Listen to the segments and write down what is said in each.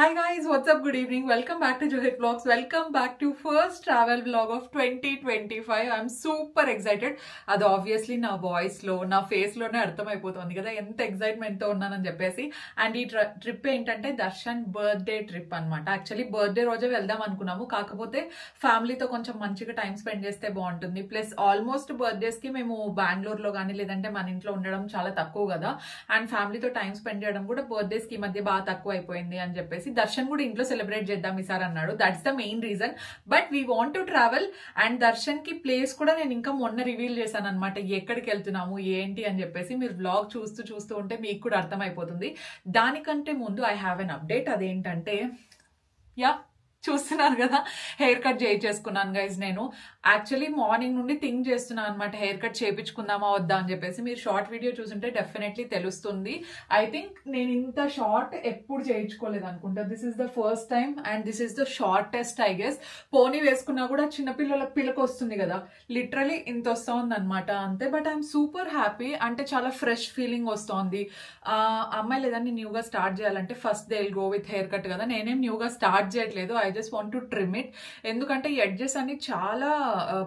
Hi guys, what's up? Good evening. Welcome back to Johit Vlogs. Welcome back to first travel vlog of 2025. I'm super excited. అది obviously నా voice లో నా face లోనే అర్థమైపోతుంది కదా ఎంత ఎక్సైట్మెంట్ తో ఉన్నానని చెప్పేసి. అండ్ ఈ ట్రిప్ ఏంటంటే దర్శన్ బర్త్డే ట్రిప్ అన్నమాట. యాక్చువల్లీ బర్త్డే రోజే వెళ్దాం అనుకున్నాము, కాకపోతే ఫ్యామిలీతో కొంచెం మంచిగా టైం స్పెండ్ చేస్తే బాగుంటుంది. ప్లస్ ఆల్మోస్ట్ బర్త్డేస్ కి మేము బెంగళూరులో కానీ లేదంటే మన ఇంట్లో ఉండడం చాలా తక్కువ కదా. అండ్ ఫ్యామిలీతో టైం స్పెండ్ చేయడం కూడా బర్త్డేస్ కి ఈ మధ్య బాగా తక్కువ అయిపోయింది అని చెప్పేసి దర్శన్ కూడా ఇంట్లో సెలబ్రేట్ చేద్దాం ఈసారి అన్నాడు. That's the main reason. But we want to travel. And Darshan కి ప్లేస్ కూడా నేను ఇంకా మొన్న రివీల్ చేశాను అనమాట, ఎక్కడికి వెళ్తున్నాము ఏంటి అని చెప్పేసి. మీరు వ్లాగ్ చూస్తూ ఉంటే మీకు కూడా అర్థమైపోతుంది. దానికంటే ముందు ఐ హ్యావ్ ఎన్ అప్డేట్. అదేంటంటే చూస్తున్నారు కదా, హెయిర్ కట్ చేయించేసుకున్నాను గైజ్. నేను యాక్చువల్లీ మార్నింగ్ నుండి థింక్ చేస్తున్నాను అనమాట, హెయిర్ కట్ చేయించుకుందామా వద్దా అని చెప్పేసి. మీరు షార్ట్ వీడియో చూసుంటే డెఫినెట్లీ తెలుస్తుంది. ఐ థింక్ నేను ఇంత షార్ట్ ఎప్పుడు చేయించుకోలేదు అనుకుంటా. This is the first time and this is the shortest I guess. పోనీ వేసుకున్నా కూడా చిన్నపిల్లలకు పిల్లకి వస్తుంది కదా, లిటరలీ ఇంత వస్తుంది అనమాట అంతే. But I'm super happy. అంటే చాలా ఫ్రెష్ ఫీలింగ్ వస్తుంది. అమ్మాయిలు ఏదైనా న్యూగా స్టార్ట్ చేయాలంటే first they will go with hair cut కదా. నేనేం న్యూగా స్టార్ట్ చేయట్లేదు. I just want to trim it. ఎందుకంటే ఎడ్జెస్ అన్ని చాలా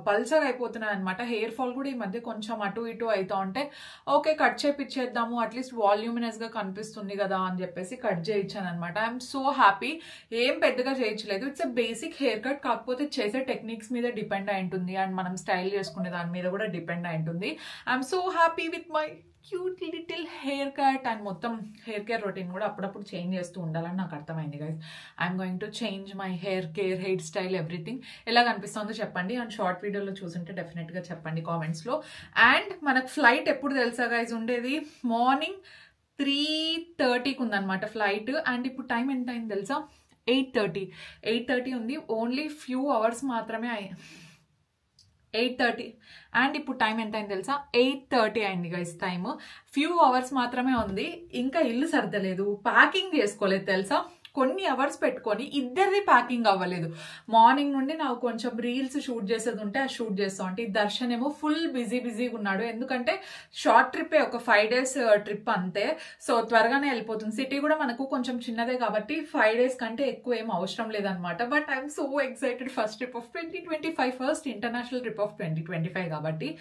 పల్సర్ అయిపోతున్నాయి అనమాట. హెయిర్ ఫాల్ కూడా ఈ మధ్య కొంచెం అటు ఇటు అవుతా ఉంటే ఓకే కట్ చేపిచ్చేద్దాము, అట్లీస్ట్ వాల్యూమినస్ గా కనిపిస్తుంది కదా అని చెప్పేసి కట్ చేయించాను అనమాట. I'm so happy. ఏం పెద్దగా చేయించలేదు. It's a basic hair cut, కాకపోతే చేసే టెక్నిక్స్ మీద డిపెండ్ అయి ఉంటుంది అండ్ మనం స్టైల్ చేసుకునే దాని మీద కూడా డిపెండ్ అయి ఉంటుంది. I'm so happy with my cute little hair cut. And మొత్తం హెయిర్ కేర్ రొటీన్ కూడా అప్పుడప్పుడు చేంజ్ చేస్తూ ఉండాలని నాకు అర్థమైంది guys. I'm going to change my hair care, hair style, everything. ఎలా కనిపిస్తుందో చెప్పండి. అండ్ షార్ట్ వీడియోలో చూసుంటే డెఫినెట్గా చెప్పండి కామెంట్స్లో. అండ్ మనకు ఫ్లైట్ ఎప్పుడు తెలుసా గైస్ ఉండేది? మార్నింగ్ 3:30కి ఉందన్నమాట ఫ్లైట్. అండ్ ఇప్పుడు టైం ఎంత అయింది తెలుసా? 8:30 ఉంది. ఓన్లీ ఫ్యూ అవర్స్ మాత్రమే 8:30. అండ్ ఇప్పుడు టైం ఎంత అయింది తెలుసా? 8:30 అయింది గైస్. టైమ్ ఫ్యూ అవర్స్ మాత్రమే ఉంది. ఇంకా ఇల్లు సర్దలేదు, ప్యాకింగ్ చేసుకోలేదు తెలుసా. కొన్ని అవర్స్ పెట్టుకొని ఇద్దరిది ప్యాకింగ్ అవ్వలేదు. మార్నింగ్ నుండి నాకు కొంచెం రీల్స్ షూట్ చేసేది ఉంటే అది షూట్ చేస్తా ఉంటే, దర్శన్ ఏమో ఫుల్ బిజీగా ఉన్నాడు. ఎందుకంటే షార్ట్ ట్రిప్, ఒక 5 days ట్రిప్ అంతే. సో త్వరగానే వెళ్ళిపోతుంది. సిటీ కూడా మనకు కొంచెం చిన్నదే కాబట్టి 5 days కంటే ఎక్కువ ఏం అవసరం లేదనమాట. But I'm so excited. First trip of 2025, first international trip of 2025 కాబట్టి.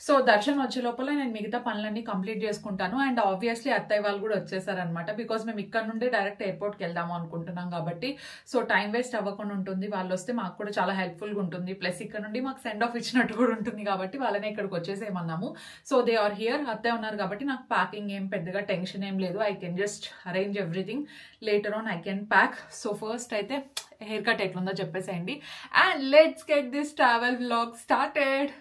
సో దర్శన్ వచ్చే లోపల నేను మిగతా పనులన్నీ కంప్లీట్ చేసుకుంటాను. అండ్ ఆబ్వియస్లీ అత్తయ్య వాళ్ళు కూడా వచ్చేసారనమాట. బికాస్ మేము ఇక్కడ నుండి డైరెక్ట్ ఎయిర్పోర్ట్కి వెళ్దాము అనుకుంటున్నాం కాబట్టి. సో టైం వేస్ట్ అవ్వకుండా ఉంటుంది. వాళ్ళు వస్తే మాకు కూడా చాలా హెల్ప్ఫుల్గా ఉంటుంది. ప్లస్ ఇక్కడ నుండి మాకు సెండ్ ఆఫ్ ఇచ్చినట్టు కూడా ఉంటుంది కాబట్టి వాళ్ళనే ఇక్కడికి వచ్చేసేమన్నాము. So they are here. అత్తయ్య ఉన్నారు కాబట్టి నాకు ప్యాకింగ్ ఏం పెద్దగా టెన్షన్ ఏం లేదు. I can just arrange everything. Later on I can pack. So first అయితే హెయిర్ కట్ ఎట్లుందో చెప్పేసేయండి. And let's get this travel vlog started.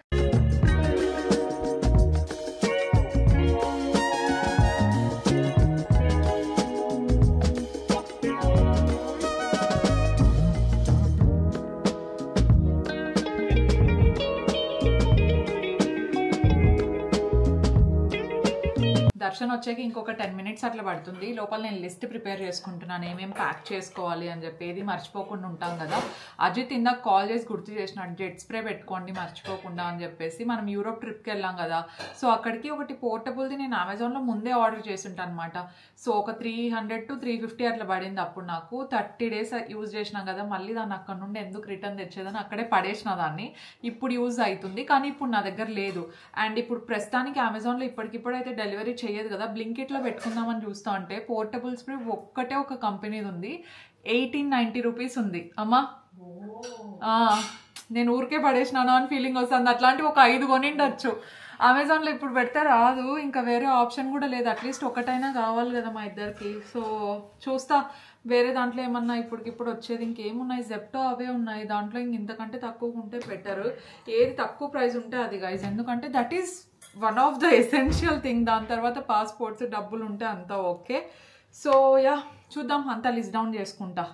Darshan వచ్చాక ఇంకొక 10 minutes అట్లా పడుతుంది. లోపల నేను లిస్ట్ ప్రిపేర్ చేసుకుంటున్నాను ఏమేమి ప్యాక్ చేసుకోవాలి అని చెప్పి. ఏది మర్చిపోకుండా ఉంటాం కదా. అజిత్ ఇందాక కాల్ చేసి గుర్తు చేసినాడు, జెట్ స్ప్రే పెట్టుకోండి మర్చిపోకుండా అని చెప్పేసి. మనం యూరోప్ ట్రిప్కి వెళ్ళాం కదా. సో అక్కడికి ఒకటి పోర్టబుల్ది నేను అమెజాన్లో ముందే ఆర్డర్ చేసి ఉంటాను అనమాట. సో ఒక 300 to 350 అట్లా పడింది. అప్పుడు నాకు 30 days యూజ్ చేసినాం కదా. మళ్ళీ దాన్ని అక్కడ నుండి ఎందుకు రిటర్న్ తెచ్చేదని అక్కడే పడేసిన దాన్ని. ఇప్పుడు యూజ్ అవుతుంది కానీ ఇప్పుడు నా దగ్గర లేదు. అండ్ ఇప్పుడు ప్రస్తుతానికి అమెజాన్లో ఇప్పటికిప్పుడైతే డెలివరీ చేయదు కదా. బ్లింకిట్ లో పెట్టుకుందామని చూస్తా ఉంటే పోర్టబుల్ స్ప్రే ఒక్కటే ఒక కంపెనీది ఉంది, 1890 రూపీస్ ఉంది. అమ్మా నేను ఊరికే పడేసినాను అని ఫీలింగ్ వస్తుంది. అట్లాంటివి ఒక 5 కొనిండొచ్చు. అమెజాన్లో ఇప్పుడు పెడితే రాదు, ఇంకా వేరే ఆప్షన్ కూడా లేదు. అట్లీస్ట్ ఒకటైనా కావాలి కదా మా ఇద్దరికి. సో చూస్తా వేరే దాంట్లో ఏమన్నా ఇప్పటికిప్పుడు వచ్చేది ఇంకేమున్నాయి. జెప్టో అవే ఉన్నాయి. దాంట్లో ఇంతకంటే తక్కువ ఉంటే బెటర్. ఏది తక్కువ ప్రైస్ ఉంటే అది గైస్. ఎందుకంటే that is one of the essential thing. దాని తర్వాత పాస్పోర్ట్స్, డబ్బులు ఉంటే అంతా ఓకే. సో చూద్దాం, అంతా లిస్ట్ డౌన్ చేసుకుంటా.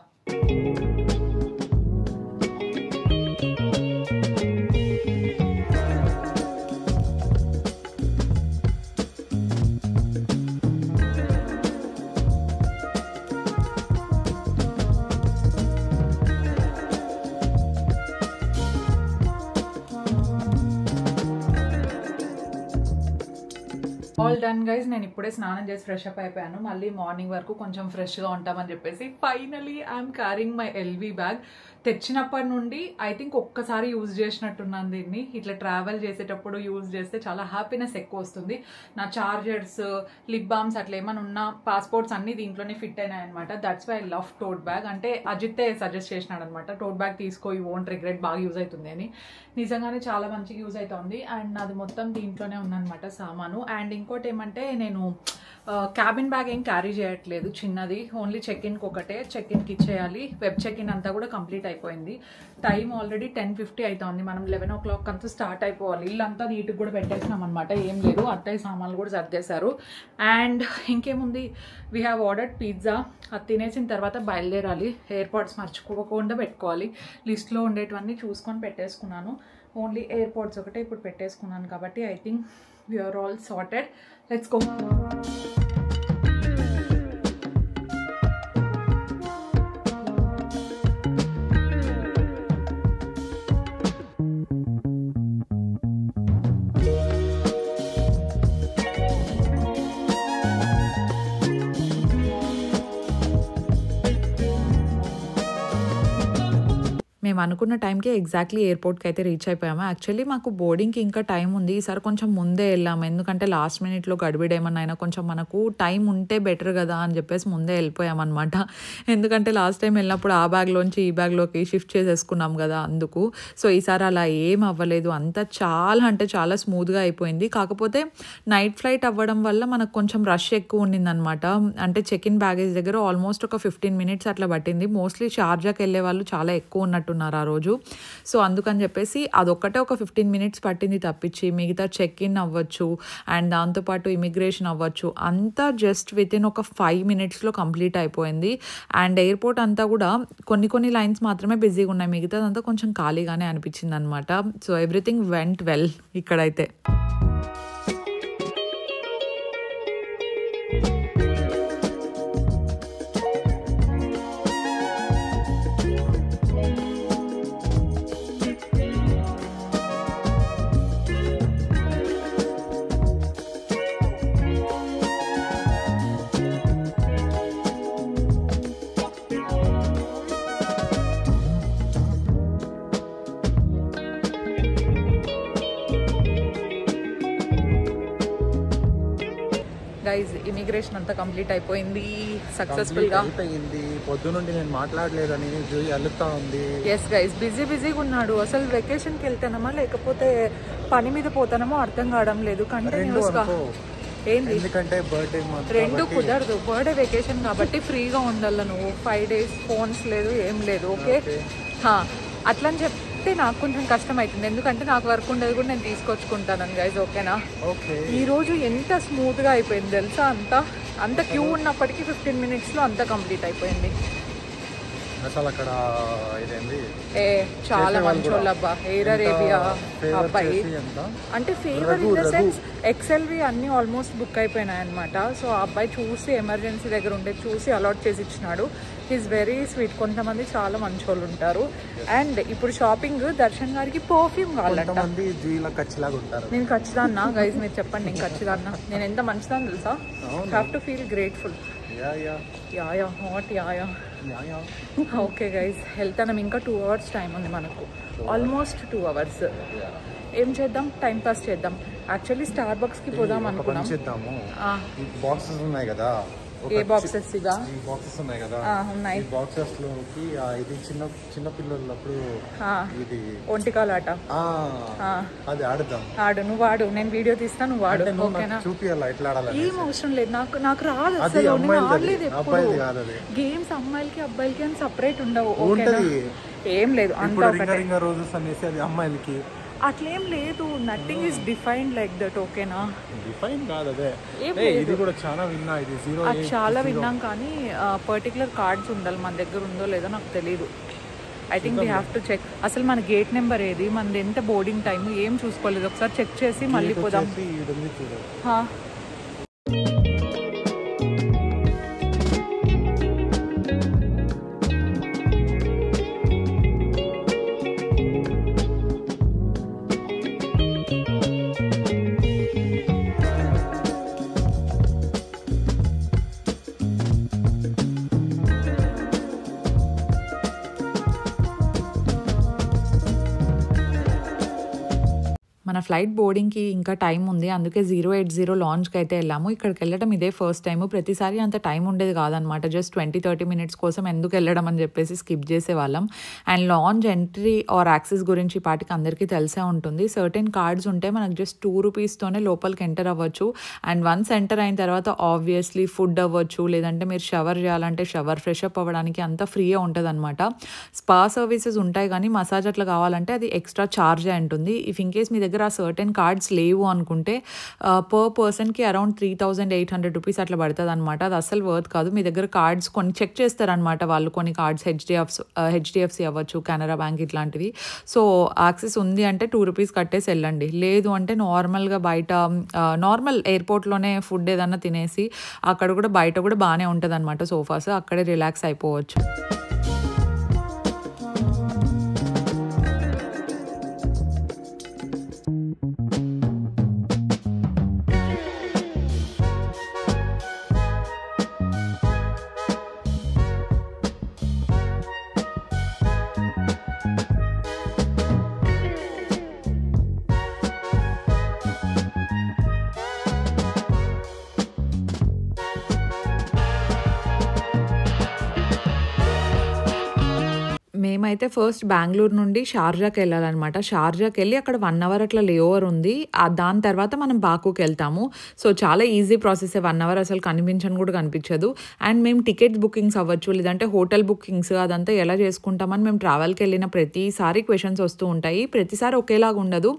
All done guys. నేను ఇప్పుడే స్నానం చేసి ఫ్రెష్ అప్ అయిపోయాను. మళ్ళీ మార్నింగ్ వరకు కొంచెం ఫ్రెష్గా ఉంటామని చెప్పేసి finally I'm carrying my LV bag. తెచ్చినప్పటి నుండి ఐ థింక్ ఒక్కసారి యూజ్ చేసినట్టున్నాను దీన్ని. ఇట్లా ట్రావెల్ చేసేటప్పుడు యూజ్ చేస్తే చాలా హ్యాపీనెస్ ఎక్కువ వస్తుంది. నా చార్జర్స్, లిప్ బామ్స్ అట్లా ఏమైనా ఉన్నా పాస్పోర్ట్స్ అన్ని దీంట్లోనే ఫిట్ అయినాయి అనమాట. That's why I love tote bag. అంటే అజితే సజెస్ట్ చేసినాడు అనమాట, టోట్ బ్యాగ్ తీసుకో, యూ వోంట్ రిగ్రెట్, బాగా యూజ్ అవుతుంది అని. నిజంగానే చాలా మంచిగా యూజ్ అవుతుంది. అండ్ అది మొత్తం దీంట్లోనే ఉందన్నమాట సామాను. అండ్ ఇంకోటి ఏమంటే నేను క్యాబిన్ బ్యాగ్ ఏం క్యారీ చేయట్లేదు, చిన్నది, ఓన్లీ చెక్ ఇన్కి ఒకటే, చెక్ ఇన్కి ఇచ్చేయాలి. వెబ్ చెక్ ఇన్ అంతా కూడా కంప్లీట్ అయిపోయింది. టైం ఆల్రెడీ 10:50 అవుతుంది. మనం 11 o'clock అంతా స్టార్ట్ అయిపోవాలి. ఇల్లంతా నీట్గా కూడా పెట్టేసినాం అనమాట, ఏం లేదు. అత్తయ్య సామాన్లు కూడా సర్దేశారు. అండ్ ఇంకేముంది, వీ హ్యావ్ ఆర్డర్డ్ పిజ్జా. అది తినేసిన తర్వాత బయలుదేరాలి. ఎయిర్పోర్ట్స్ మర్చిపోకుండా పెట్టుకోవాలి. లిస్ట్లో ఉండేటివన్నీ చూసుకొని పెట్టేసుకున్నాను. ఓన్లీ ఎయిర్పోర్ట్స్ ఒకటే ఇప్పుడు పెట్టేసుకున్నాను కాబట్టి I think we're all sorted. Let's go. మేము అనుకున్న టైంకి ఎగ్జాక్ట్లీ ఎయిర్పోర్ట్కి అయితే రీచ్ అయిపోయాము. యాక్చువల్లీ మాకు బోర్డింగ్కి ఇంకా టైం ఉంది. ఈసారి కొంచెం ముందే వెళ్ళాము, ఎందుకంటే లాస్ట్ మినిట్లో గడిబిడేమన్నా అయినా కొంచెం మనకు టైం ఉంటే బెటర్ కదా అని చెప్పేసి ముందే వెళ్ళిపోయామన్నమాట. ఎందుకంటే లాస్ట్ టైం వెళ్ళినప్పుడు ఆ బ్యాగ్లోంచి ఈ బ్యాగ్లోకి షిఫ్ట్ చేసేసుకున్నాం కదా, అందుకు. సో ఈసారి అలా ఏం అవ్వలేదు, అంతా చాలా అంటే చాలా స్మూత్గా అయిపోయింది. కాకపోతే నైట్ ఫ్లైట్ అవ్వడం వల్ల మనకు కొంచెం రష్ ఎక్కువ ఉండిందనమాట. అంటే చెక్ ఇన్ బ్యాగేజ్ దగ్గర ఆల్మోస్ట్ ఒక 15 minutes అట్లా పట్టింది. మోస్ట్లీ షార్జాకి వెళ్ళే వాళ్ళు చాలా ఎక్కువ ఉన్నట్టు ఆ రోజు. సో అందుకని చెప్పేసి అదొక్కటే ఒక 15 minutes పట్టింది తప్పించి మిగతా చెక్ ఇన్ అవ్వచ్చు అండ్ దాంతోపాటు ఇమిగ్రేషన్ అవ్వచ్చు అంతా జస్ట్ విత్ ఇన్ ఒక 5 minutesలో కంప్లీట్ అయిపోయింది. అండ్ ఎయిర్పోర్ట్ అంతా కూడా కొన్ని లైన్స్ మాత్రమే బిజీగా ఉన్నాయి, మిగతాదంతా కొంచెం ఖాళీగానే అనిపించింది అనమాట. సో ఎవ్రీథింగ్ వెంట్ వెల్ ఇక్కడైతే. గైజ్ ఇమిగ్రేషన్ అంతా కంప్లీట్ అయిపోయింది సక్సెస్ఫుల్గా. పొద్దునుండి నేను మాట్లాడలేదని అల్లుతా ఉంది. ఎస్ గైజ్, బిజీగా ఉన్నాడు. అసలు వెకేషన్కి వెళ్తానమా లేకపోతే పని మీద పోతానమో అర్థం కావడం లేదు. కంటిన్యూస్గా ఏంది, ఎందుకంటే బర్త్డే రెండు కుదరదు. బర్త్డే వెకేషన్ కాబట్టి ఫ్రీగా ఉండాల నువ్వు. 5 days ఫోన్స్ లేదు, ఏం లేదు. ఓకే, అట్లా అని చెప్తే నాకు కొంచెం కష్టం అవుతుంది, ఎందుకంటే నాకు వర్క్ ఉండేది కూడా నేను తీసుకొచ్చుకుంటాను గైజ్. ఓకేనా? ఈరోజు ఎంత స్మూత్గా అయిపోయింది తెలుసా, అంత క్యూ ఉన్నప్పటికీ 15 minutesలో అంతా కంప్లీట్ అయిపోయింది. అసలు అక్కడ ఇదేంది చాలా మంచోళ్ళు అబ్బా. ఎయిర్ అరేబియా అబ్బాయి అంటే ఫేవర్ ఇన్ ద సెన్స్ ఎక్స్ఎల్వి అన్ని ఆల్మోస్ట్ బుక్ అయిపోయినాయి అనమాట. సో ఆ అబ్బాయి చూసి ఎమర్జెన్సీ దగ్గర ఉండే చూసి అలాట్ చేసి ఇచ్చినాడు. He's very sweet. కొంతమంది చాలా మంచోళ్ళు ఉంటారు. అండ్ ఇప్పుడు షాపింగ్ దర్శన్ గారికి పర్ఫ్యూమ్ కావాలంట. నేను ఖచ్చితంగా గైజ్ మీరు చెప్పండి, నేను ఖచ్చితంగా నేను ఎంత మంచిదాన్ని తెలుసా. Have to feel grateful. Okay guys, వెళ్తాను. ఇంకా 2 hours టైం ఉంది మనకు, ఆల్మోస్ట్ 2 hours. ఏం చేద్దాం, టైం పాస్ చేద్దాం. యాక్చువల్లీ స్టార్ బక్స్ కి పోదాం అనుకున్నాం. బాక్సెస్ ఉన్నాయి కదా, ఏ బాక్సెస్ ఇగా బాక్సెస్ ఉన్నాయి కదా, ఉన్నాయి. బాక్సెస్ లోకి ఇది చిన్న పిల్లలప్పుడు ఇది ఒంటికాలాట, అది ఆడుదాం. ఆడు, నువ్వు ఆడు, నేను వీడియో తీస్తాను, నువ్వు ఆడు. ఓకేనా? చూపియాలా ఎట్లా ఆడాలి? ఏం అవసరం లేదు, నాకు రాదు అసలు. ఆడలేదు ఎప్పుడు గేమ్స్. అమ్మాయిలకి అబ్బాయిలకి అని సపరేట్ ఉండవు. ఓకేనా? ఏం లేదు, అంతా రోజెస్ అనేసి అది అమ్మాయిలకి అట్లేం లేదు. Nothing is defined like that. ఓకేనా? డిఫైన్ కాదు అదే. ఇది కూడా చాలా విన్నా, ఇది అది చాలా విన్నాం కానీ పర్టికులర్ కార్డ్స్ ఉండాలి. మన దగ్గర ఉందో లేదో నాకు తెలీదు. I think we have to check. అసలు మన గేట్ నెంబర్ ఏది, మనది ఎంత బోర్డింగ్ టైం ఏం చూసుకోలేదు. ఒకసారి చెక్ చేసి మళ్ళీ పోదాం. మన ఫ్లైట్ బోర్డింగ్కి ఇంకా టైం ఉంది, అందుకే 080 లాంచ్కి అయితే వెళ్ళాము. ఇక్కడికి వెళ్ళడం ఇదే ఫస్ట్ టైము. ప్రతిసారి అంత టైం ఉండేది కాదనమాట. జస్ట్ 20-30 మినిట్స్ కోసం ఎందుకు వెళ్ళడం అని చెప్పేసి స్కిప్ చేసేవాళ్ళం. And lounge entry or access గురించి పాటికి అందరికీ తెలిసే ఉంటుంది. సర్టెన్ కార్డ్స్ ఉంటే మనకు జస్ట్ 2 రూపీస్తోనే లోపలికి ఎంటర్ అవ్వచ్చు. అండ్ వన్స్ ఎంటర్ అయిన తర్వాత ఆబ్వియస్లీ ఫుడ్ అవ్వచ్చు, లేదంటే మీరు షవర్ చేయాలంటే షవర్, ఫ్రెష్ అప్ అవ్వడానికి అంతా ఫ్రీగా ఉంటుంది అనమాట. స్పా సర్వీసెస్ ఉంటాయి కానీ మసాజ్ అట్లా కావాలంటే అది ఎక్స్ట్రా ఛార్జ్ ఉంటుంది. ఇఫ్ ఇన్ కేస్ మీ దగ్గర ఆ సర్టెన్ కార్డ్స్ లేవు అనుకుంటే పర్ పర్సన్కి అరౌండ్ 3,800 రూపీస్ అట్లా పడుతుంది అనమాట. అది అస్సలు వర్త్ కాదు. మీ దగ్గర కార్డ్స్ కొన్ని చెక్ చేస్తారనమాట వాళ్ళు, కొన్ని కార్డ్స్ హెచ్డిఎఫ్సి అవ్వచ్చు, కెనరా బ్యాంక్ ఇట్లాంటివి. సో యాక్సెస్ ఉంది అంటే 2 రూపీస్ కట్టేసి వెళ్ళండి. లేదు అంటే నార్మల్గా బయట నార్మల్ ఎయిర్పోర్ట్లోనే ఫుడ్ ఏదన్నా తినేసి అక్కడ కూడా బయట కూడా బాగానే ఉంటుంది అనమాట సోఫాస్, అక్కడే రిలాక్స్ అయిపోవచ్చు. మేమైతే ఫస్ట్ బెంగళూరు నుండి షార్జాకి వెళ్ళాలన్నమాట. షార్జాకి వెళ్ళి అక్కడ 1 అవర్ అట్లా లేఓవర్ ఉంది. దాని తర్వాత మనం బాకుకి వెళ్తాము. సో చాలా ఈజీ ప్రాసెస్. 1 అవర్ అసలు కనిపించని కూడా కనిపించదు. అండ్ మేము టికెట్స్ బుకింగ్స్ అవ్వచ్చు, లేదంటే హోటల్ బుకింగ్స్ అదంతా ఎలా చేసుకుంటామని మేము ట్రావెల్కి వెళ్ళిన ప్రతిసారి క్వశ్చన్స్ వస్తూ ఉంటాయి. ప్రతిసారి ఒకేలాగా ఉండదు,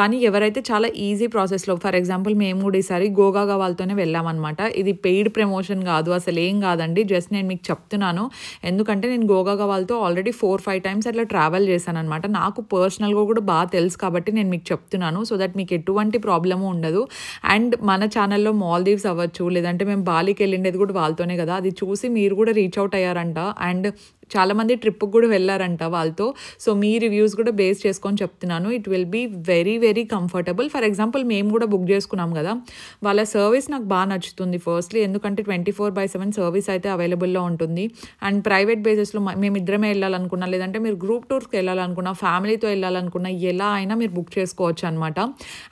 కానీ ఎవరైతే చాలా ఈజీ ప్రాసెస్లో, ఫర్ ఎగ్జాంపుల్ మేము కూడా ఈసారి గోగాగా వాళ్ళతోనే వెళ్ళామన్నమాట. ఇది పెయిడ్ ప్రమోషన్ కాదు, అసలు ఏం కాదండి. జస్ట్ నేను మీకు చెప్తున్నాను, ఎందుకంటే నేను గోగాగా వాళ్ళతో ఆల్రెడీ 4-5 టైమ్స్ అట్లా ట్రావెల్ చేశాను అనమాట. నాకు పర్సనల్గా కూడా బాగా తెలుసు కాబట్టి నేను మీకు చెప్తున్నాను, సో దట్ మీకు ఎటువంటి ప్రాబ్లము ఉండదు. అండ్ మన ఛానల్లో మాల్దీవ్స్ అవ్వచ్చు, లేదంటే మేము బాలికి వెళ్ళిండేది కూడా వాళ్ళతోనే కదా, అది చూసి మీరు కూడా రీచ్ అవుట్ అయ్యారంట. అండ్ చాలామంది ట్రిప్కి కూడా వెళ్ళారంట వాళ్ళతో. సో మీ రివ్యూస్ కూడా బేస్ చేసుకొని చెప్తున్నాను. It will be very very comfortable. For example మేము కూడా బుక్ చేసుకున్నాం కదా, వాళ్ళ సర్వీస్ నాకు బాగా నచ్చుతుంది. ఫస్ట్లీ ఎందుకంటే 24/7 సర్వీస్ అయితే అవైలబుల్లో ఉంటుంది. అండ్ ప్రైవేట్ బేసెస్లో మేము ఇద్దరమే వెళ్ళాలనుకున్నా, లేదంటే మీరు గ్రూప్ టూర్స్కి వెళ్ళాలనుకున్నా, ఫ్యామిలీతో వెళ్ళాలనుకున్నా, ఎలా అయినా మీరు బుక్ చేసుకోవచ్చు అనమాట.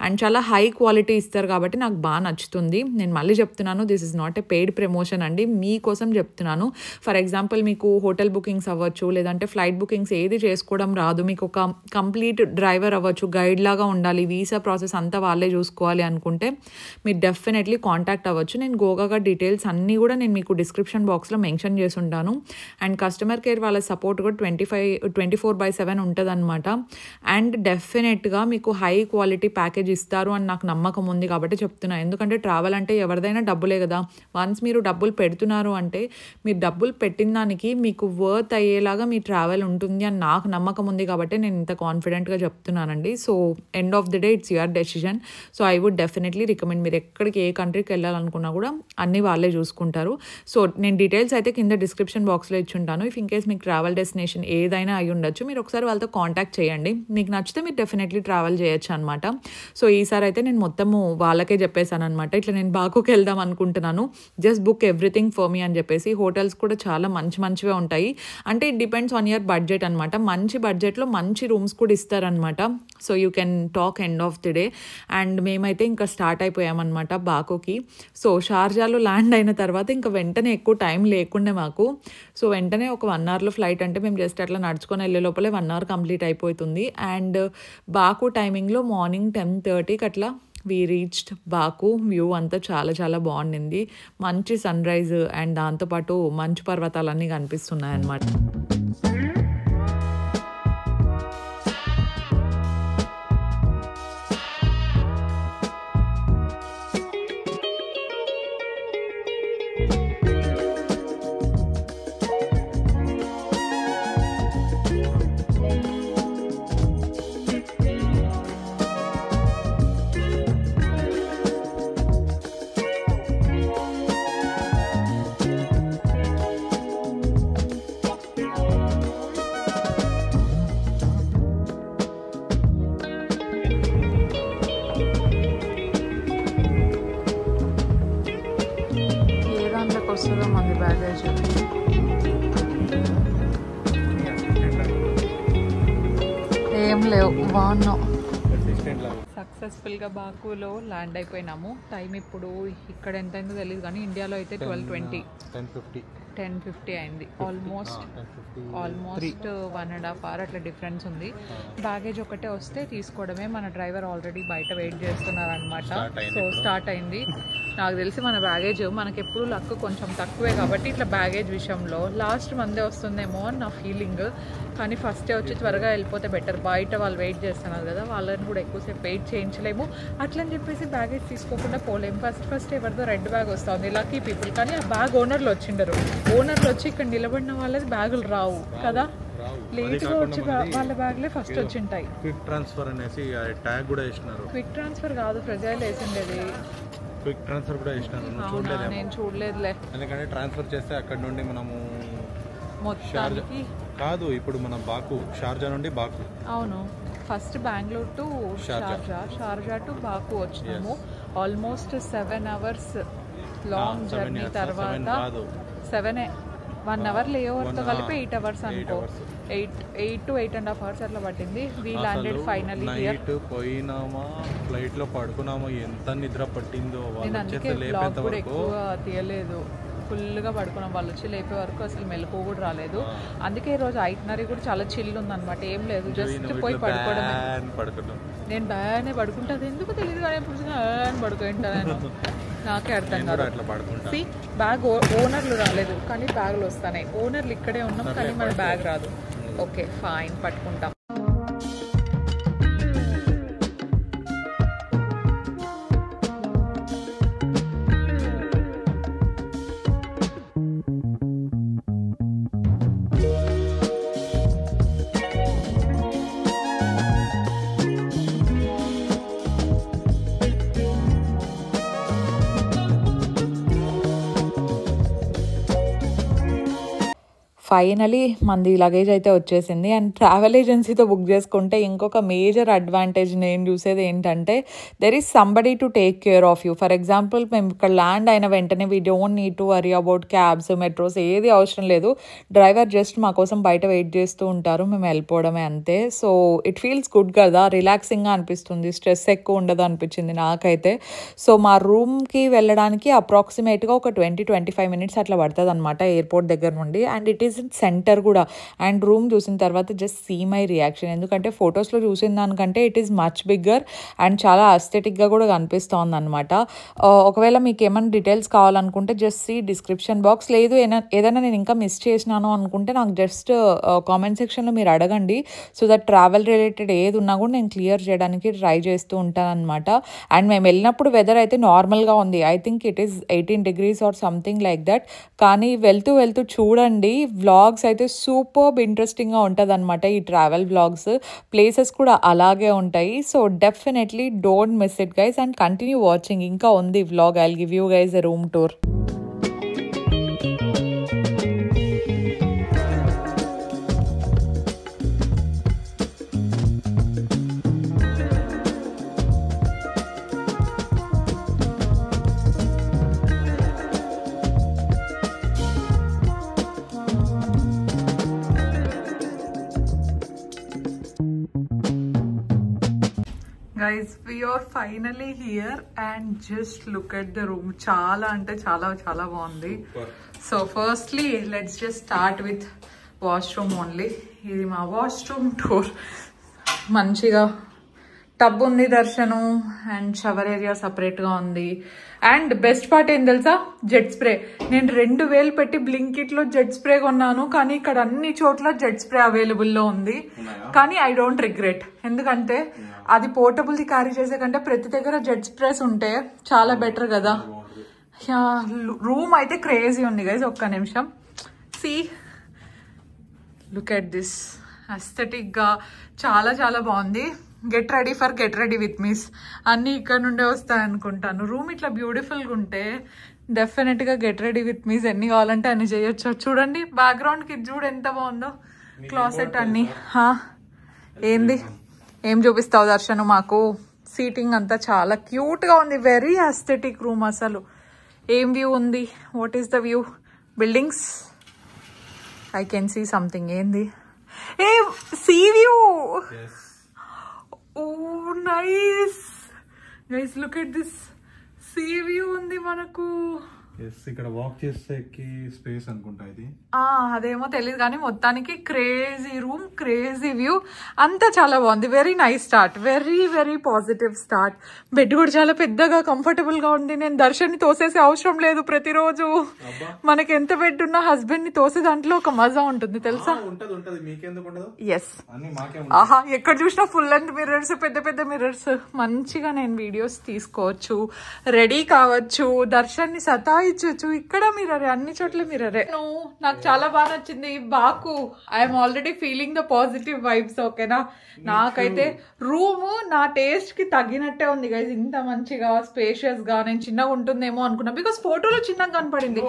అండ్ చాలా హై క్వాలిటీ ఇస్తారు కాబట్టి నాకు బాగా నచ్చుతుంది. నేను మళ్ళీ చెప్తున్నాను, this is not a paid promotion అండి, మీకోసం చెప్తున్నాను. ఫర్ ఎగ్జాంపుల్ మీకు హోటల్ బుకింగ్స్ అవ్వచ్చు, లేదంటే ఫ్లైట్ బుకింగ్స్ ఏది చేసుకోవడం రాదు, మీకు ఒక కంప్లీట్ డ్రైవర్ అవ్వచ్చు, గైడ్ లాగా ఉండాలి, వీసా ప్రాసెస్ అంతా వాళ్ళే చూసుకోవాలి అనుకుంటే మీరు డెఫినెట్లీ కాంటాక్ట్ అవ్వచ్చు. నేను గోగాగా డీటెయిల్స్ అన్నీ కూడా నేను మీకు డిస్క్రిప్షన్ బాక్స్లో మెన్షన్ చేసి ఉంటాను. అండ్ కస్టమర్ కేర్ వాళ్ళ సపోర్ట్ కూడా 24/7 ఉంటుంది అనమాట. అండ్ డెఫినెట్గా మీకు హై క్వాలిటీ ప్యాకేజ్ ఇస్తారు అని నాకు నమ్మకం ఉంది కాబట్టి చెప్తున్నాను. ఎందుకంటే ట్రావెల్ అంటే ఎవరిదైనా డబ్బులే కదా. వన్స్ మీరు డబ్బులు పెడుతున్నారు అంటే మీరు డబ్బులు పెట్టిన దానికి మీకు వర్త్ అయ్యేలాగా మీ ట్రావెల్ ఉంటుంది అని నాకు నమ్మకం ఉంది కాబట్టి నేను ఇంత కాన్ఫిడెంట్గా చెప్తున్నానండి. So end of the day it's your decision. So I would definitely recommend, మీరు ఎక్కడికి ఏ కంట్రీకి వెళ్ళాలనుకున్నా కూడా అన్నీ వాళ్ళే చూసుకుంటారు. సో నేను డీటెయిల్స్ అయితే కింద డిస్క్రిప్షన్ బాక్స్లో ఇచ్చుంటాను. ఇఫ్ ఇన్ కేస్ మీకు ట్రావెల్ డెస్టినేషన్ ఏదైనా అయి ఉండొచ్చు, మీరు ఒకసారి వాళ్ళతో కాంటాక్ట్ చేయండి. మీకు నచ్చితే మీరు డెఫినెట్లీ ట్రావెల్ చేయొచ్చు అనమాట. సో ఈసారి అయితే నేను మొత్తము వాళ్ళకే చెప్పేశాను అనమాట, ఇట్లా నేను బాకుకి వెళ్దాం అనుకుంటున్నాను, just book everything for me అని చెప్పేసి. హోటల్స్ కూడా చాలా మంచివే ఉంటాయి. అంటే it depends on your budget అనమాట. మంచి బడ్జెట్లో మంచి రూమ్స్ కూడా ఇస్తారనమాట. So you can talk end of the day. And మేమైతే ఇంకా స్టార్ట్ అయిపోయామన్నమాట బాకుకి. సో షార్జాలో ల్యాండ్ అయిన తర్వాత ఇంకా వెంటనే ఎక్కువ టైం లేకుండే మాకు. సో వెంటనే ఒక 1 అవర్లో ఫ్లైట్ అంటే మేము జస్ట్ అట్లా నడుచుకొని వెళ్ళే లోపలే 1 అవర్ కంప్లీట్ అయిపోతుంది. అండ్ బాకు టైమింగ్లో మార్నింగ్ 10:30కి అట్లా వీ రీచ్డ్ బాకు. వ్యూ అంతా చాలా చాలా బాగుండింది. మంచి సన్ రైజ్ అండ్ దాంతోపాటు మంచు పర్వతాలన్నీ కనిపిస్తున్నాయి అన్నమాట. వస్తుందో మంది బ్యాగేజ్ ఏం లేవు. బాగున్నావు, సక్సెస్ఫుల్గా బాకులో ల్యాండ్ అయిపోయినాము. టైం ఇప్పుడు ఇక్కడ ఎంత అయిందో తెలియదు కానీ ఇండియాలో అయితే 12:20 10:50 అయింది. ఆల్మోస్ట్ 1.5 hour అట్లా డిఫరెన్స్ ఉంది. బ్యాగేజ్ ఒకటే వస్తే తీసుకోవడమే. మన డ్రైవర్ ఆల్రెడీ బయట వెయిట్ చేస్తున్నారు అనమాట. సో స్టార్ట్ అయింది. నాకు తెలిసి మన బ్యాగేజ్ మనకి ఎప్పుడు లక్ కొంచెం తక్కువే కాబట్టి ఇట్లా బ్యాగేజ్ విషయంలో లాస్ట్ మందే వస్తుందేమో అని నా ఫీలింగ్. కానీ ఫస్టే వచ్చి త్వరగా వెళ్ళిపోతే బెటర్. బయట వాళ్ళు వెయిట్ చేస్తున్నారు కదా, వాళ్ళని కూడా ఎక్కువసేపు వెయిట్ చేయించలేము. అట్లని చెప్పేసి బ్యాగేజ్ తీసుకోకుండా పోలేము. ఫస్ట్ ఎవరిదో రెడ్ బ్యాగ్ వస్తుంది, లక్కీ పీపుల్. కానీ ఆ బ్యాగ్ ఓనర్లు వచ్చిండరు. ఓనర్లు వచ్చి ఇక్కడ నిలబడిన వాళ్ళది బ్యాగులు రావు కదా, లేట్గా వచ్చి వాళ్ళ బ్యాగ్లే ఫస్ట్ వచ్చింటాయి. క్విక్ ట్రాన్స్ఫర్ అనేసి ట్యాగ్ కూడా వేసినారు. క్విక్ ట్రాన్స్ఫర్ కాదు, ఫ్రెజైల్ వేసిండేది. క్విక్ ట్రాన్స్ఫర్ కూడా వేసినారు. నేను చూడలేదులే. ఎందుకంటే ట్రాన్స్ఫర్ చేస్తే అక్కడ నుండి మనము మొత్తానికి కాదు, ఇప్పుడు మన బాకు షార్జా నుండి బాకు. అవును, first Bengaluru to Sharjah to Baku వచ్చినాము. Almost 7 hours long journey. తర్వాత 1 hour లే ఓవర్తో కలిపి 8 hours అనుకో. 8 to 8.5 hours అట్లా పట్టింది. We landed finally here. పోయినామా, ఫ్లైట్ లో పడుకున్నామా, ఎంత నిద్ర పట్టిందో. నేను అందుకే బ్లాగ్ కూడా ఎక్కువ తీయలేదు. ఫుల్గా పడుకున్నాం. వాళ్ళు వచ్చి లేపే వరకు అసలు మెలకు కూడా రాలేదు. అందుకే ఈరోజు ఐటనరీ కూడా చాలా చిల్ ఉందన్నమాట. ఏం లేదు, జస్ట్ పోయి పడుకోవడమే. నేను బాగానే పడుకుంటా, అది ఎందుకు తెలియదు కానీ ఇప్పుడు పడుకుంటా నేను. నాకే అర్థం కాదు. బ్యాగ్ ఓనర్లు రాలేదు కానీ బ్యాగులు వస్తున్నాయి. ఓనర్లు ఇక్కడే ఉన్నాం కానీ మన బ్యాగ్ రాదు. ఓకే ఫైన్, పట్టుకుంటాం. ఫైనలీ మంది లగేజ్ అయితే వచ్చేసింది. అండ్ ట్రావెల్ ఏజెన్సీతో బుక్ చేసుకుంటే ఇంకొక మేజర్ అడ్వాంటేజ్ నేను చూసేది ఏంటంటే there is somebody to take care of you. For example మేము ఇక్కడ ల్యాండ్ అయిన వెంటనే we don't need to worry about cabs, metros ఏది అవసరం లేదు. డ్రైవర్ జస్ట్ మా కోసం బయట వెయిట్ చేస్తూ ఉంటారు, మేము వెళ్ళిపోవడమే అంతే. సో ఇట్ ఫీల్స్ గుడ్ కదా, రిలాక్సింగ్గా అనిపిస్తుంది, స్ట్రెస్ ఎక్కువ ఉండదు అనిపించింది నాకైతే. సో మా రూమ్కి వెళ్ళడానికి అప్రాక్సిమేట్గా ఒక 20-25 minutes అట్లా పడుతుంది అనమాట ఎయిర్పోర్ట్ దగ్గర నుండి. అండ్ ఇట్ ఈస్ సెంటర్ కూడా. అండ్ రూమ్ చూసిన తర్వాత జస్ట్ సీ మై రియాక్షన్. ఎందుకంటే ఫొటోస్లో చూసిన దానికంటే it is much bigger and చాలా అస్థెటిక్గా కూడా కనిపిస్తోంది అనమాట. ఒకవేళ మీకు ఏమైనా డీటెయిల్స్ కావాలనుకుంటే జస్ట్ సీ డిస్క్రిప్షన్ బాక్స్. లేదు ఏదైనా నేను ఇంకా మిస్ చేసినాను అనుకుంటే నాకు జస్ట్ కామెంట్ సెక్షన్లో మీరు అడగండి. సో దట్ ట్రావెల్ రిలేటెడ్ ఏది ఉన్నా కూడా నేను క్లియర్ చేయడానికి ట్రై చేస్తూ ఉంటాను అనమాట. అండ్ మేము వెళ్ళినప్పుడు వెదర్ అయితే నార్మల్గా ఉంది. I think it is 18 degrees or something like that. కానీ వెళ్తూ చూడండి వ్లాగ్స్ అయితే సూపర్బ్ ఇంట్రెస్టింగ్గా ఉంటుంది అనమాట. ఈ ట్రావెల్ వ్లాగ్స్ ప్లేసెస్ కూడా అలాగే ఉంటాయి. So definitely don't miss it guys and continue watching. ఇంకా ఉంది vlog. I will give you guys a room tour. Guys, we are finally here and just look at the room. చాలా అంటే చాలా చాలా బాగుంది. So firstly let's just start with washroom only. ఇది మా washroom tour. మంచిగా టబ్ ఉంది దర్శనం అండ్ షవర్ ఏరియా సపరేట్గా ఉంది. అండ్ బెస్ట్ పార్ట్ ఏం తెలుసా, జెట్ స్ప్రే. నేను 2000 పెట్టి బ్లింకిట్లో జెట్ స్ప్రే కొన్నాను కానీ ఇక్కడ అన్ని చోట్ల జెట్ స్ప్రే అవైలబుల్లో ఉంది. కానీ ఐ డోంట్ రిగ్రెట్, ఎందుకంటే అది పోర్టబుల్ది క్యారీ చేసే కంటే ప్రతి దగ్గర జెట్ స్ప్రేస్ ఉంటే చాలా బెటర్ కదా. రూమ్ అయితే క్రేజీ ఉంది గైస్. ఒక్క నిమిషం. See, look at this. అస్థెటిక్గా చాలా చాలా బాగుంది. గెట్ రెడీ విత్ మీస్ అన్నీ ఇక్కడ నుండే వస్తాయి అనుకుంటాను. రూమ్ ఇట్లా బ్యూటిఫుల్గా ఉంటే డెఫినెట్గా గెట్ రెడీ విత్ మీస్ ఎన్ని కావాలంటే అన్ని చేయొచ్చు. చూడండి బ్యాక్గ్రౌండ్కి చూడు ఎంత బాగుందో. క్లాసెట్ అన్ని. ఏంది ఏం చూపిస్తావు దర్శనం మాకు? సీటింగ్ అంతా చాలా క్యూట్గా ఉంది. వెరీ అస్థెటిక్ రూమ్ అసలు. ఏం వ్యూ ఉంది? What is the view? Buildings. I can see something. ఏంది? A sea view. Oh nice. Guys look at this sea view ఉంది మనకు. ఇక్కడ వాక్ చేస్తే స్పేస్ అనుకుంటా ఇది. అదేమో తెలియదు కానీ మొత్తానికి క్రేజీ రూమ్, క్రేజీ వ్యూ, అంతా చాలా బాగుంది. Very nice start, very very positive start. Bed కూడా చాలా పెద్దగా కంఫర్టబుల్ గా ఉంది. నేను దర్శన్ని తోసేసే అవసరం లేదు. ప్రతిరోజు మనకి ఎంత బెడ్ ఉన్నా హస్బెండ్ ని తోసే దాంట్లో ఒక మజా ఉంటుంది తెలుసా. ఎస్, ఆహా, ఎక్కడ చూసినా ఫుల్ లెంత్ మిర్రర్స్, పెద్ద పెద్ద మిర్రర్స్. మంచిగా నేను వీడియోస్ తీసుకోవచ్చు, రెడీ కావచ్చు, దర్శన్ని సతాయిచ్చు. ఇక్కడ మిర్రరే, అన్ని చోట్ల మిర్రరే. నాకు చాలా బాగా నచ్చింది. Baku, I'm already feeling the positive vibes. ఓకేనా, నాకైతే రూమ్ నా టేస్ట్ కి తగ్గినట్టే ఉంది గైజ్. ఇంత మంచిగా స్పేషియస్ గా. నేను చిన్నగా ఉంటుందేమో అనుకున్నా, బికాస్ ఫోటోలో చిన్నగా కనపడింది.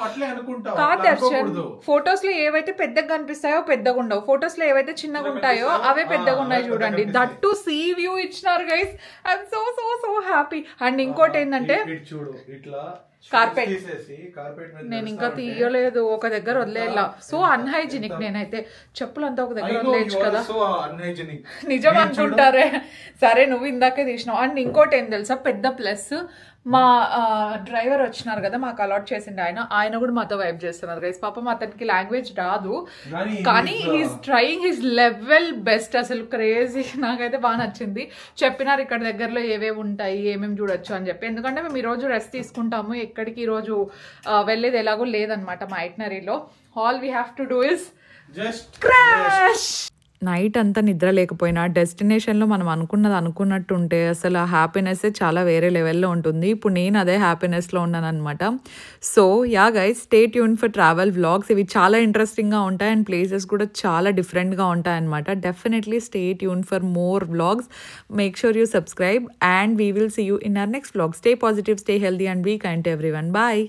కాదు దర్శన్, ఫొటోస్ లో ఏవైతే పెద్దగా కనిపిస్తాయో పెద్దగా ఉండవు, ఫొటోస్ లో ఏవైతే చిన్నగా ఉంటాయో అవే పెద్దగా ఉన్నాయి. చూడండి, దట్ టు సీ వ్యూ ఇచ్చినారు guys. I'm so so so happy. And ఇంకోటి ఏంటంటే కార్పెట్ నేను ఇంకా తీయలేదు, ఒక దగ్గర వదిలేలా. So unhygienic. నేనైతే చెప్పులంతా ఒక దగ్గర వదిలేయచ్చు కదా. నిజం అనుకుంటారే. సరే, నువ్వు ఇందాకే తీసినావు. అండ్ ఇంకోటి ఏం తెలుసా, పెద్ద ప్లస్, మా డ్రైవర్ వచ్చినారు కదా, మాకు అలాట్ చేసిండు ఆయన కూడా మాతో వైబ్ చేస్తున్నారు గైస్. పాపం అతనికి లాంగ్వేజ్ రాదు, కానీ he's trying his level best. అసలు క్రేజీ. నాకైతే బాగా నచ్చింది. చెప్పినారు ఇక్కడ దగ్గరలో ఏవేవి ఉంటాయి, ఏమేమి చూడొచ్చు అని చెప్పి. ఎందుకంటే మేము ఈరోజు రెస్ట్ తీసుకుంటాము, ఎక్కడికి ఈరోజు వెళ్ళేది ఎలాగో లేదనమాట మా ఐటినరీలో. All we have to do is just crash. Night అంతా నిద్ర లేకపోయినా డెస్టినేషన్లో మనం అనుకున్నట్టు ఉంటే అసలు ఆ హ్యాపీనెస్ చాలా వేరే లెవెల్లో ఉంటుంది. ఇప్పుడు నేను అదే హ్యాపీనెస్లో ఉన్నాను అనమాట. So yeah guys, stay tune for travel vlogs. ఇవి చాలా ఇంట్రెస్టింగ్గా ఉంటాయి అండ్ ప్లేసెస్ కూడా చాలా డిఫరెంట్గా ఉంటాయి అనమాట. Definitely stay tune for more vlogs. Make sure you subscribe and we will see you in our next vlog. Stay positive, stay healthy and be kind to everyone. Bye.